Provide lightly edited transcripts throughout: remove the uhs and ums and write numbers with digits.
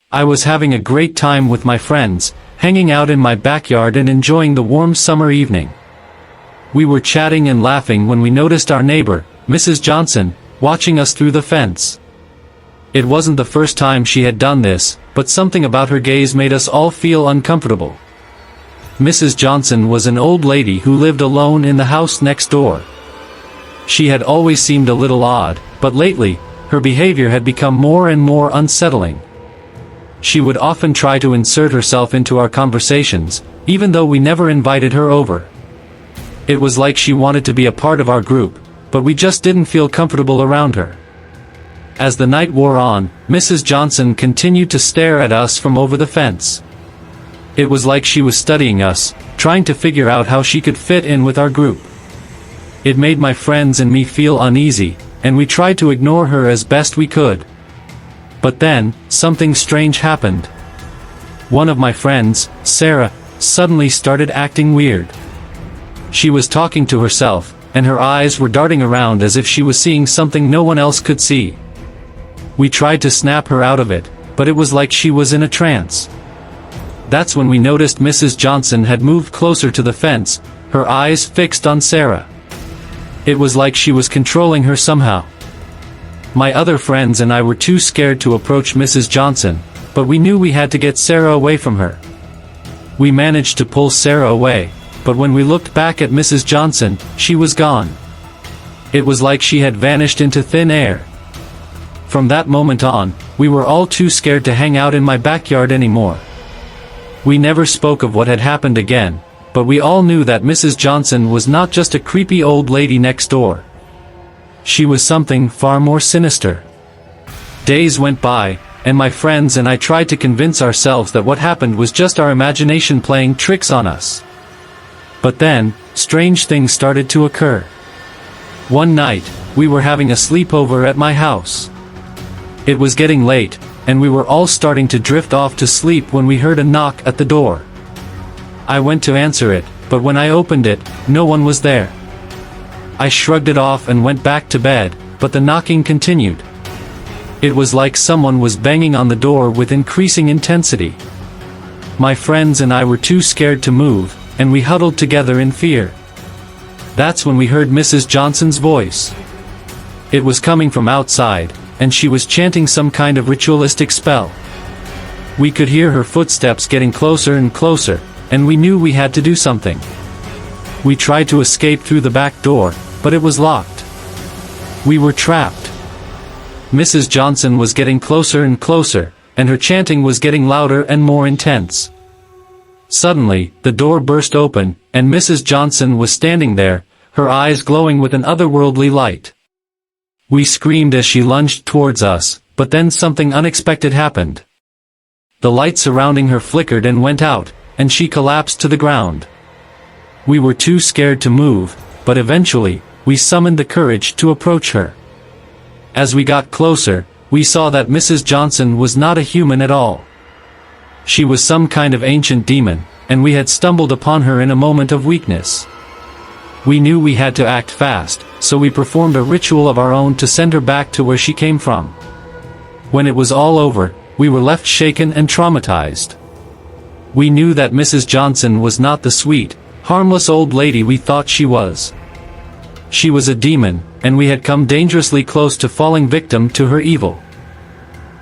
I was having a great time with my friends, hanging out in my backyard and enjoying the warm summer evening. We were chatting and laughing when we noticed our neighbor, Mrs. Johnson, watching us through the fence. It wasn't the first time she had done this, but something about her gaze made us all feel uncomfortable. Mrs. Johnson was an old lady who lived alone in the house next door. She had always seemed a little odd, but lately, her behavior had become more and more unsettling. She would often try to insert herself into our conversations, even though we never invited her over. It was like she wanted to be a part of our group, but we just didn't feel comfortable around her. As the night wore on, Mrs. Johnson continued to stare at us from over the fence. It was like she was studying us, trying to figure out how she could fit in with our group. It made my friends and me feel uneasy, and we tried to ignore her as best we could. But then, something strange happened. One of my friends, Sarah, suddenly started acting weird. She was talking to herself, and her eyes were darting around as if she was seeing something no one else could see. We tried to snap her out of it, but it was like she was in a trance. That's when we noticed Mrs. Johnson had moved closer to the fence, her eyes fixed on Sarah. It was like she was controlling her somehow. My other friends and I were too scared to approach Mrs. Johnson, but we knew we had to get Sarah away from her. We managed to pull Sarah away, but when we looked back at Mrs. Johnson, she was gone. It was like she had vanished into thin air. From that moment on, we were all too scared to hang out in my backyard anymore. We never spoke of what had happened again, but we all knew that Mrs. Johnson was not just a creepy old lady next door. She was something far more sinister. Days went by, and my friends and I tried to convince ourselves that what happened was just our imagination playing tricks on us. But then, strange things started to occur. One night, we were having a sleepover at my house. It was getting late, and we were all starting to drift off to sleep when we heard a knock at the door. I went to answer it, but when I opened it, no one was there. I shrugged it off and went back to bed, but the knocking continued. It was like someone was banging on the door with increasing intensity. My friends and I were too scared to move, and we huddled together in fear. That's when we heard Mrs. Johnson's voice. It was coming from outside, and she was chanting some kind of ritualistic spell. We could hear her footsteps getting closer and closer, and we knew we had to do something. We tried to escape through the back door, but it was locked. We were trapped. Mrs. Johnson was getting closer and closer, and her chanting was getting louder and more intense. Suddenly, the door burst open, and Mrs. Johnson was standing there, her eyes glowing with an otherworldly light. We screamed as she lunged towards us, but then something unexpected happened. The light surrounding her flickered and went out, and she collapsed to the ground. We were too scared to move, but eventually, we summoned the courage to approach her. As we got closer, we saw that Mrs. Johnson was not a human at all. She was some kind of ancient demon, and we had stumbled upon her in a moment of weakness. We knew we had to act fast, so we performed a ritual of our own to send her back to where she came from. When it was all over, we were left shaken and traumatized. We knew that Mrs. Johnson was not the sweet, harmless old lady we thought she was. She was a demon, and we had come dangerously close to falling victim to her evil.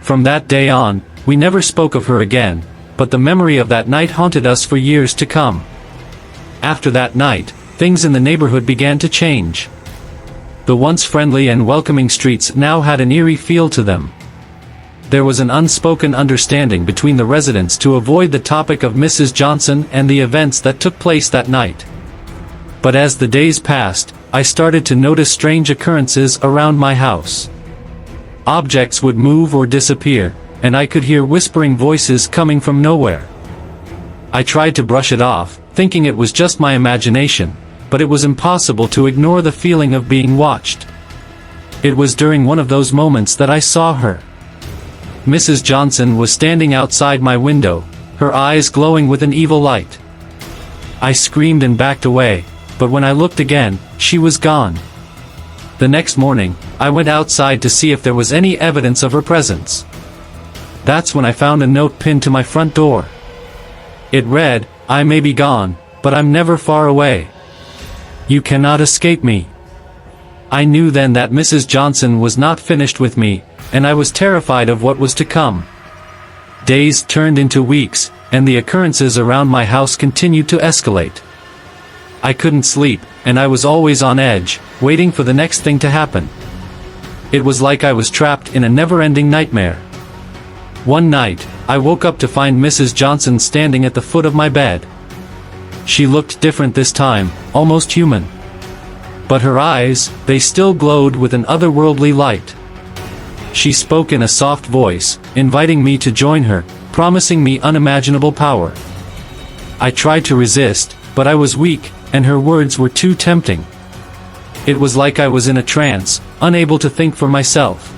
From that day on, we never spoke of her again, but the memory of that night haunted us for years to come. After that night, things in the neighborhood began to change. The once friendly and welcoming streets now had an eerie feel to them. There was an unspoken understanding between the residents to avoid the topic of Mrs. Johnson and the events that took place that night. But as the days passed, I started to notice strange occurrences around my house. Objects would move or disappear, and I could hear whispering voices coming from nowhere. I tried to brush it off, thinking it was just my imagination, but it was impossible to ignore the feeling of being watched. It was during one of those moments that I saw her. Mrs. Johnson was standing outside my window, her eyes glowing with an evil light. I screamed and backed away, but when I looked again, she was gone. The next morning, I went outside to see if there was any evidence of her presence. That's when I found a note pinned to my front door. It read, "I may be gone, but I'm never far away. You cannot escape me." I knew then that Mrs. Johnson was not finished with me, and I was terrified of what was to come. Days turned into weeks, and the occurrences around my house continued to escalate. I couldn't sleep, and I was always on edge, waiting for the next thing to happen. It was like I was trapped in a never-ending nightmare. One night, I woke up to find Mrs. Johnson standing at the foot of my bed. She looked different this time, almost human. But her eyes, they still glowed with an otherworldly light. She spoke in a soft voice, inviting me to join her, promising me unimaginable power. I tried to resist, but I was weak, and her words were too tempting. It was like I was in a trance, unable to think for myself.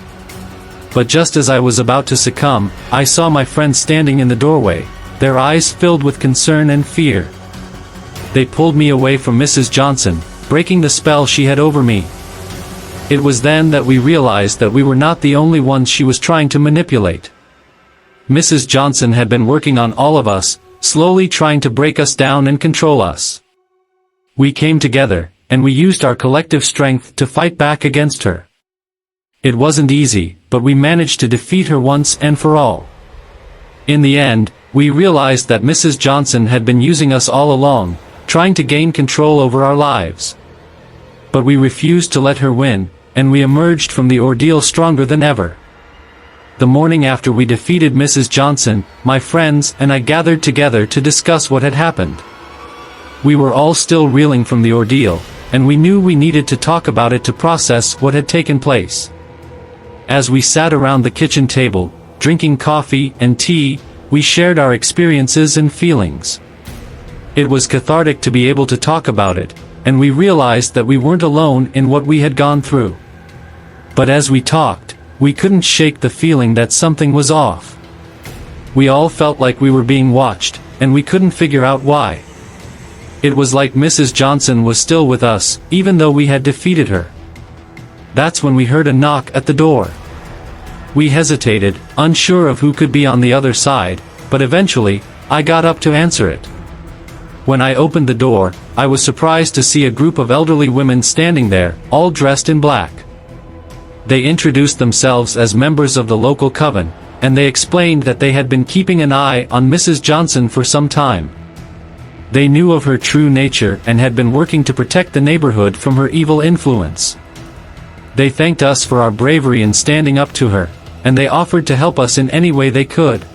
But just as I was about to succumb, I saw my friends standing in the doorway, their eyes filled with concern and fear. They pulled me away from Mrs. Johnson, breaking the spell she had over me. It was then that we realized that we were not the only ones she was trying to manipulate. Mrs. Johnson had been working on all of us, slowly trying to break us down and control us. We came together, and we used our collective strength to fight back against her. It wasn't easy, but we managed to defeat her once and for all. In the end, we realized that Mrs. Johnson had been using us all along, trying to gain control over our lives. But we refused to let her win, and we emerged from the ordeal stronger than ever. The morning after we defeated Mrs. Johnson, my friends and I gathered together to discuss what had happened. We were all still reeling from the ordeal, and we knew we needed to talk about it to process what had taken place. As we sat around the kitchen table, drinking coffee and tea, we shared our experiences and feelings. It was cathartic to be able to talk about it, and we realized that we weren't alone in what we had gone through. But as we talked, we couldn't shake the feeling that something was off. We all felt like we were being watched, and we couldn't figure out why. It was like Mrs. Johnson was still with us, even though we had defeated her. That's when we heard a knock at the door. We hesitated, unsure of who could be on the other side, but eventually, I got up to answer it. When I opened the door, I was surprised to see a group of elderly women standing there, all dressed in black. They introduced themselves as members of the local coven, and they explained that they had been keeping an eye on Mrs. Johnson for some time. They knew of her true nature and had been working to protect the neighborhood from her evil influence. They thanked us for our bravery in standing up to her, and they offered to help us in any way they could.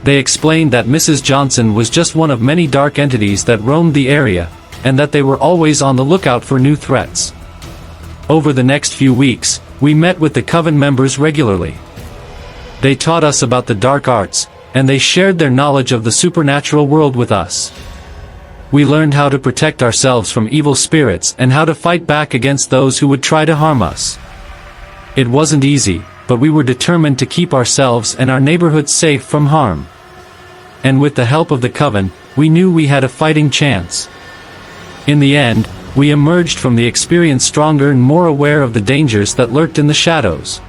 They explained that Mrs. Johnson was just one of many dark entities that roamed the area, and that they were always on the lookout for new threats. Over the next few weeks, we met with the coven members regularly. They taught us about the dark arts, and they shared their knowledge of the supernatural world with us. We learned how to protect ourselves from evil spirits and how to fight back against those who would try to harm us. It wasn't easy, but we were determined to keep ourselves and our neighborhood safe from harm. And with the help of the coven, we knew we had a fighting chance. In the end, we emerged from the experience stronger and more aware of the dangers that lurked in the shadows.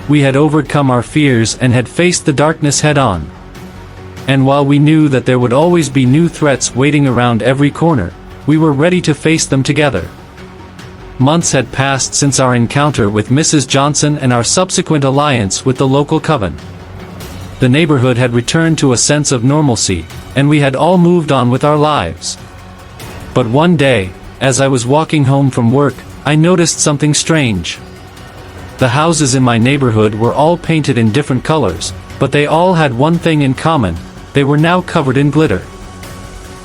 We had overcome our fears and had faced the darkness head-on. And while we knew that there would always be new threats waiting around every corner, we were ready to face them together. Months had passed since our encounter with Mrs. Johnson and our subsequent alliance with the local coven. The neighborhood had returned to a sense of normalcy, and we had all moved on with our lives. But one day, as I was walking home from work, I noticed something strange. The houses in my neighborhood were all painted in different colors, but they all had one thing in common: they were now covered in glitter.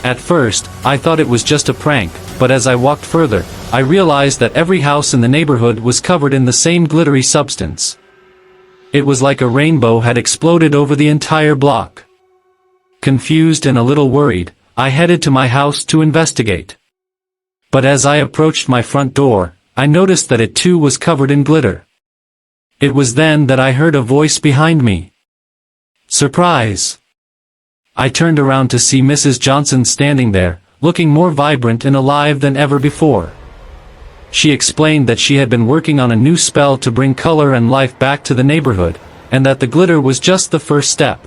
At first, I thought it was just a prank, but as I walked further, I realized that every house in the neighborhood was covered in the same glittery substance. It was like a rainbow had exploded over the entire block. Confused and a little worried, I headed to my house to investigate. But as I approached my front door, I noticed that it too was covered in glitter. It was then that I heard a voice behind me. Surprise! I turned around to see Mrs. Johnson standing there, looking more vibrant and alive than ever before. She explained that she had been working on a new spell to bring color and life back to the neighborhood, and that the glitter was just the first step.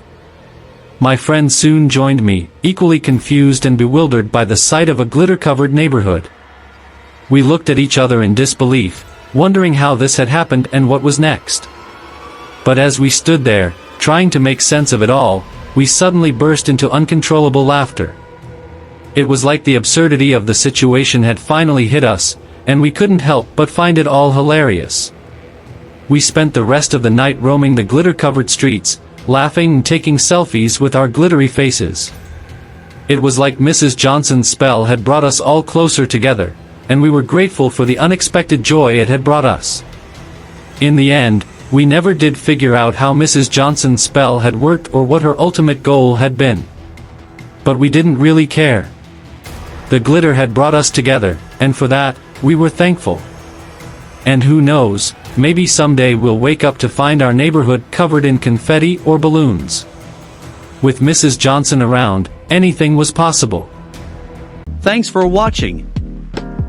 My friend soon joined me, equally confused and bewildered by the sight of a glitter-covered neighborhood. We looked at each other in disbelief, wondering how this had happened and what was next. But as we stood there, trying to make sense of it all, we suddenly burst into uncontrollable laughter. It was like the absurdity of the situation had finally hit us, and we couldn't help but find it all hilarious. We spent the rest of the night roaming the glitter-covered streets, laughing and taking selfies with our glittery faces. It was like Mrs. Johnson's spell had brought us all closer together, and we were grateful for the unexpected joy it had brought us. In the end, we never did figure out how Mrs. Johnson's spell had worked or what her ultimate goal had been. But we didn't really care. The glitter had brought us together, and for that, we were thankful. And who knows, maybe someday we'll wake up to find our neighborhood covered in confetti or balloons. With Mrs. Johnson around, anything was possible. Thanks for watching.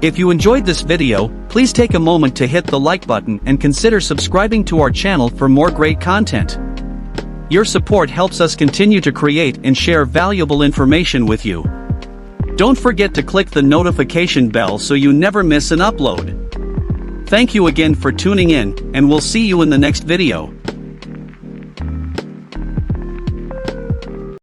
If you enjoyed this video, please take a moment to hit the like button and consider subscribing to our channel for more great content. Your support helps us continue to create and share valuable information with you. Don't forget to click the notification bell so you never miss an upload. Thank you again for tuning in, and we'll see you in the next video.